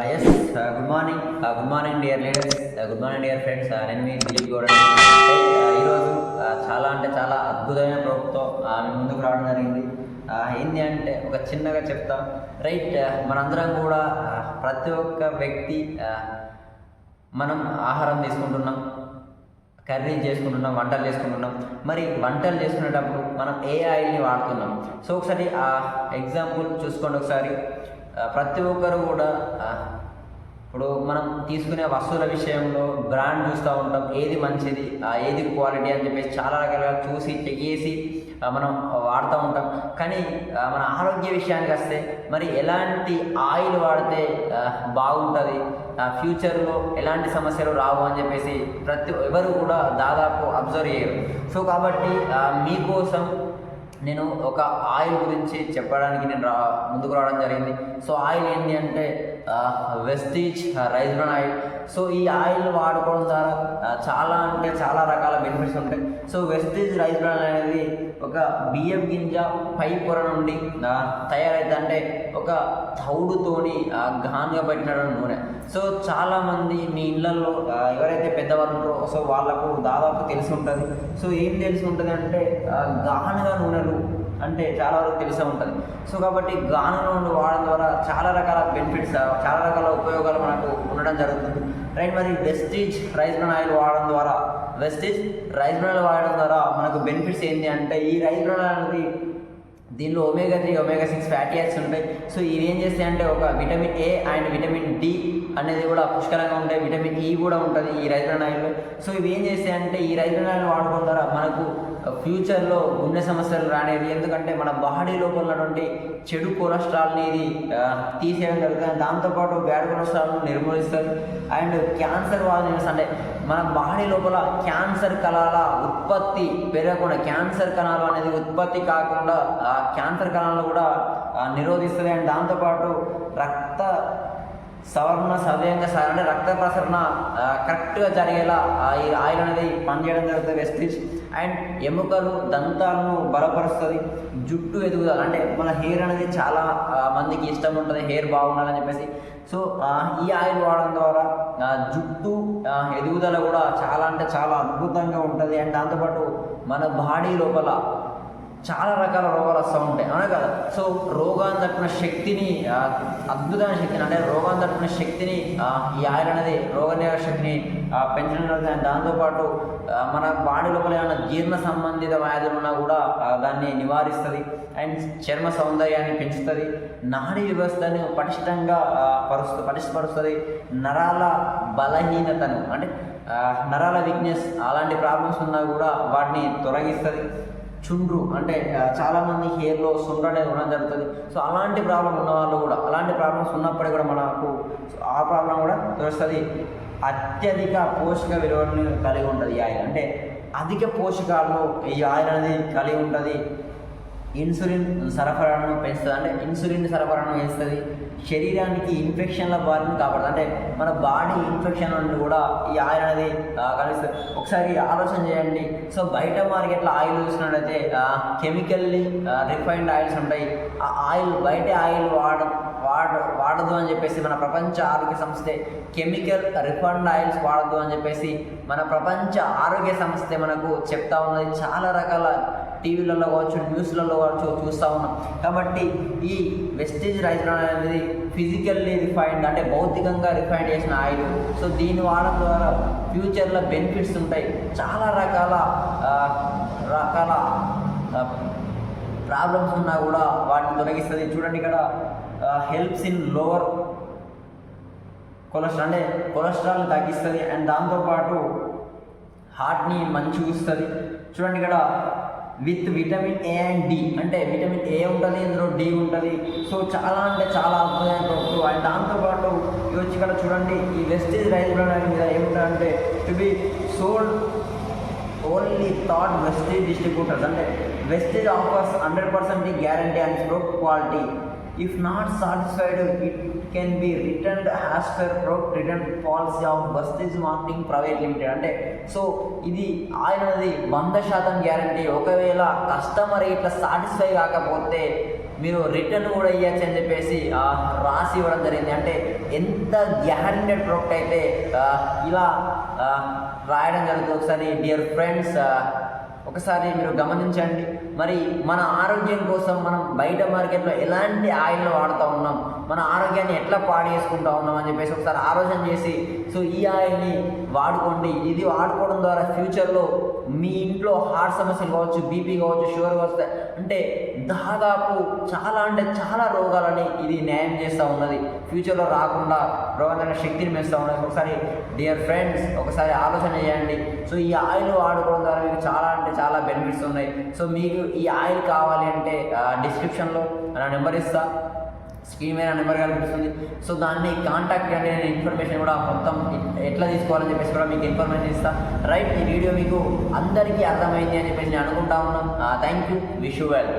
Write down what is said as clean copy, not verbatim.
Good morning dear leaders, good morning dear friends. నేను మీ దిలీప్ గౌడ్. ఈరోజు చాలా అంటే చాలా అద్భుతమైన ప్రోగ్తో మీ ముందుకు రావడం జరిగింది. ఏంటి అంటే ఒక చిన్నగా చెప్తాం. రైట్, మనందరం కూడా ప్రతి ఒక్క వ్యక్తి మనం ఆహారం తీసుకుంటున్నాం, కర్రీ చేసుకుంటున్నాం, వంటలు చేసుకుంటున్నాం. మరి వంటలు చేసుకునేటప్పుడు మనం ఏ ఆయిల్ని వాడుతున్నాం? సో ఒకసారి ఆ ఎగ్జాంపుల్ చూసుకోండి ఒకసారి. ప్రతి ఒక్కరు కూడా ఇప్పుడు మనం తీసుకునే వస్తువుల విషయంలో బ్రాండ్ చూస్తూ ఉంటాం, ఏది మంచిది, ఏది క్వాలిటీ అని చెప్పేసి చాలా రకాలుగా చూసి చెక్ చేసి మనం వాడుతూ ఉంటాం. కానీ మన ఆరోగ్య విషయానికి వస్తే మరి ఎలాంటి ఆయిల్ వాడితే బాగుంటుంది, ఫ్యూచర్లో ఎలాంటి సమస్యలు రావు అని చెప్పేసి ఎవరు కూడా దాదాపు అబ్జర్వ్ చేయరు. సో కాబట్టి మీకోసం నేను ఒక ఆయిల్ గురించి చెప్పడానికి నేను ముందుకు రావడం జరిగింది. సో ఆయిల్ ఏంటి అంటే Vestige rice bran oil. So ఈ ఆయిల్ వాడుకోవడం ద్వారా చాలా అంటే చాలా రకాల బెనిఫిట్స్ ఉంటాయి. సో వెస్టీజ్ రైస్ బ్రాన్ అనేది ఒక బియ్యం గింజ పై పొర నుండి తయారైతే, అంటే ఒక తౌడుతోని ఘాన్గా పెట్టిన నూనె. సో చాలామంది మీ ఇళ్లలో ఎవరైతే పెద్దవాళ్ళు ఉంటారో సో వాళ్ళకు దాదాపు తెలిసి ఉంటుంది. సో ఏం తెలిసి ఉంటుంది అంటే గానుగ నూనెలు అంటే చాలా వరకు తెలిసే ఉంటుంది. సో కాబట్టి గానుగ నూనె వాడడం ద్వారా చాలా రకాల బెనిఫిట్స్, చాలా రకాల ఉపయోగాలు మనకు ఉండడం జరుగుతుంది. రైట్, మరి వెస్టీజ్ రైస్ బ్రాన్ ఆయిల్ వాడడం ద్వారా మనకు బెనిఫిట్స్ ఏంటి అంటే, ఈ రైస్ బ్రాన్ ఆయిల్ అనేది దీనిలో omega-3, omega-6 ఫ్యాటీ యాసిడ్స్ ఉంటాయి. సో ఇవి ఏం చేస్తాయి అంటే ఒక vitamin A and vitamin D అనేది కూడా పుష్కలంగా ఉంటాయి. విటమిన్ ఈ కూడా ఉంటుంది ఈ రైస్ బ్రాన్ ఆయిల్లో. సో ఇవి ఏం చేస్తాయి అంటే ఈ రైస్ బ్రాన్ ఆయిల్ వాడుకోవడం ద్వారా మనకు ఫ్యూచర్లో గుండె సమస్యలు రానేది. ఎందుకంటే మన బాడీ లోపల ఉన్నటువంటి చెడు కొలెస్ట్రాల్ని ఇది తీసేయడం జరుగుతుంది. దాంతోపాటు బ్యాడ్ కొలెస్ట్రాల్ను నిర్మూలిస్తుంది. అండ్ క్యాన్సర్ వాల్యూస్ అంటే మన బాడీ లోపల క్యాన్సర్ కణాల ఉత్పత్తి పెరగకుండా, క్యాన్సర్ కణాలు అనేది ఉత్పత్తి కాకుండా క్యాన్సర్ కణాలను కూడా నిరోధిస్తుంది. అండ్ దాంతోపాటు రక్త సవ్యంగా అంటే రక్త ప్రసరణ కరెక్ట్గా జరిగేలా ఈ ఆయిల్ అనేది పనిచేయడం జరుగుతుంది వెస్టీజ్. అండ్ ఎముకలు దంతాలను బలపరుస్తుంది. జుట్టు ఎదుగుదల అంటే మన హెయిర్ అనేది చాలా మందికి ఇష్టం ఉంటుంది, హెయిర్ బాగుండాలని చెప్పేసి. సో ఈ ఆయిల్ వాడడం ద్వారా జుట్టు ఎదుగుదల కూడా చాలా అంటే చాలా అద్భుతంగా ఉంటుంది. అండ్ దాంతోపాటు మన బాడీ లోపల చాలా రకాల రోగాలు వస్తూ ఉంటాయి, అవునా కదా. సో రోగాన్ని తట్టుకునే శక్తిని, అద్భుతమైన శక్తిని అంటే రోగాన్ని తట్టుకునే శక్తిని ఈ ఆయిల్ అనేది రోగనిరోధక శక్తిని పెంచడం జరుగుతుంది. దాంతోపాటు మన బాడీ లోపల ఏమైనా జీర్ణ సంబంధిత వ్యాధులు ఉన్నా కూడా దాన్ని నివారిస్తుంది. అండ్ చర్మ సౌందర్యాన్ని పెంచుతుంది. నాడీ వ్యవస్థను పటిష్టపరుస్తుంది. నరాల బలహీనతను అంటే నరాల వీక్నెస్ అలాంటి ప్రాబ్లమ్స్ ఉన్నా కూడా వాటిని తొలగిస్తుంది. చుండ్రు అంటే చాలామంది హెయిర్లో సుండ్రు అనేది ఉండడం జరుగుతుంది. సో అలాంటి ప్రాబ్లం ఉన్న వాళ్ళు కూడా, అలాంటి ప్రాబ్లమ్స్ ఉన్నప్పటికీ కూడా మనకు ఆ ప్రాబ్లం కూడా తెలుస్తుంది. అత్యధిక పోషక విలువలను కలిగి ఉంటుంది ఈ ఆయిల్. అంటే అధిక పోషకాలను ఈ ఆయిల్ అనేది కలిగి ఉంటుంది. ఇన్సులిన్ సరఫరాను పెంచుతుంది, అంటే ఇన్సులిన్ సరఫరాను పెంచుతుంది. శరీరానికి ఇన్ఫెక్షన్ల బారిన కాపాడుతుంది, అంటే మన బాడీ ఇన్ఫెక్షన్ నుండి కూడా ఈ ఆయిల్ అనేది కలుస్తుంది. ఒకసారి ఆలోచన చేయండి. సో బయట మార్కెట్లో ఆయిల్ చూసినట్టయితే కెమికల్లీ రిఫైన్డ్ ఆయిల్స్ ఉంటాయి. ఆ ఆయిల్ బయట ఆయిల్ వాడదు అని చెప్పేసి మన ప్రపంచ ఆరోగ్య సంస్థ కెమికల్ రిఫైన్డ్ ఆయిల్స్ వాడద్దు అని చెప్పేసి మన ప్రపంచ ఆరోగ్య సంస్థ మనకు చెప్తా ఉన్నది. చాలా రకాల టీవీలలో కావచ్చు, న్యూస్లలో కావచ్చు చూస్తూ ఉన్నాం. కాబట్టి ఈ వెస్టీజ్ రైస్ బ్రాన్ అనేది ఫిజికల్లీ రిఫైన్డ్ అంటే భౌతికంగా రిఫైండ్ చేసిన ఆయిల్. సో దీన్ని వాడడం ద్వారా ఫ్యూచర్లో బెనిఫిట్స్ ఉంటాయి. చాలా రకాల ప్రాబ్లమ్స్ ఉన్నా కూడా వాటిని తొలగిస్తుంది. చూడండి ఇక్కడ హెల్ప్స్ ఇన్ లోవర్ కొలెస్ట్రాల్ అంటే కొలెస్ట్రాల్ని తగ్గిస్తుంది. అండ్ దాంతోపాటు హార్ట్ని మంచిగా ఇస్తుంది. చూడండి ఇక్కడ with vitamin A and D అంటే విటమిన్ ఏ ఉంటుంది, ఇందులో డి ఉంటుంది. సో చాలా అంటే చాలా అద్భుతమైన ప్రోడక్ట్. అండ్ దాంతోపాటు ఇవి వచ్చి ఇక్కడ చూడండి, ఈ వెస్టీజ్ రైస్ బ్రాన్ మీద ఏముంటుందంటే to be sold only through Vestige distributors. అంటే Vestige offers 100% guarantee and product quality. If not satisfied, it can be returned as per product return policy of Vestige Marketing Private Limited. అంటే so ఇది oil అనేది 100% guarantee. ఒకవేళ customer ఇట్లా satisfy కాకపోతే మీరు return కూడా ఇవ్వచ్చు అని చెప్పేసి రాసి ఇవ్వడం జరిగింది. అంటే ఎంత గ్యారంటెడ్ ప్రోడక్ట్ అయితే ఇలా రాయడం జరుగుతుంది. ఒకసారి డియర్ ఫ్రెండ్స్ ఒకసారి మీరు గమనించండి. మరి మన ఆరోగ్యం కోసం మనం బయట మార్కెట్లో ఎలాంటి ఆయిల్ని వాడుతూ ఉన్నాం, మన ఆరోగ్యాన్ని ఎట్లా పాడు చేసుకుంటూ ఉన్నాం అని చెప్పేసి ఒకసారి ఆలోచన చేసి సో ఈ ఆయిల్ని వాడుకోండి. ఇది వాడుకోవడం ద్వారా ఫ్యూచర్లో మీ ఇంట్లో హార్ట్ సమస్యలు కావచ్చు, బీపీ కావచ్చు, షుగర్ కావచ్చు, అంటే దాదాపు చాలా రోగాలని ఇది న్యాయం చేస్తూ ఉన్నది. ఫ్యూచర్లో రాకుండా రోగాల శక్తిని పెంచుతూ ఉన్నది. ఒకసారి డియర్ ఫ్రెండ్స్ ఒకసారి ఆలోచన చేయండి. సో ఈ ఆయిల్ వాడుకోవడం ద్వారా మీకు చాలా బెనిఫిట్స్ ఉన్నాయి. సో మీకు ఈ ఆయిల్ కావాలి అంటే డిస్క్రిప్షన్లో నా నెంబర్ ఇస్తా, స్క్రీన్ మీద నెంబర్ కనిపిస్తుంది. సో దాన్ని కాంటాక్ట్ చేయండి. నేను ఇన్ఫర్మేషన్ కూడా మొత్తం ఎట్లా తీసుకోవాలని చెప్పేసి కూడా మీకు ఇన్ఫర్మేషన్ ఇస్తా. రైట్, ఈ వీడియో మీకు అందరికీ అర్థమైంది అని చెప్పేసి నేను అనుకుంటా ఉన్నాను. Thank you, wish you well.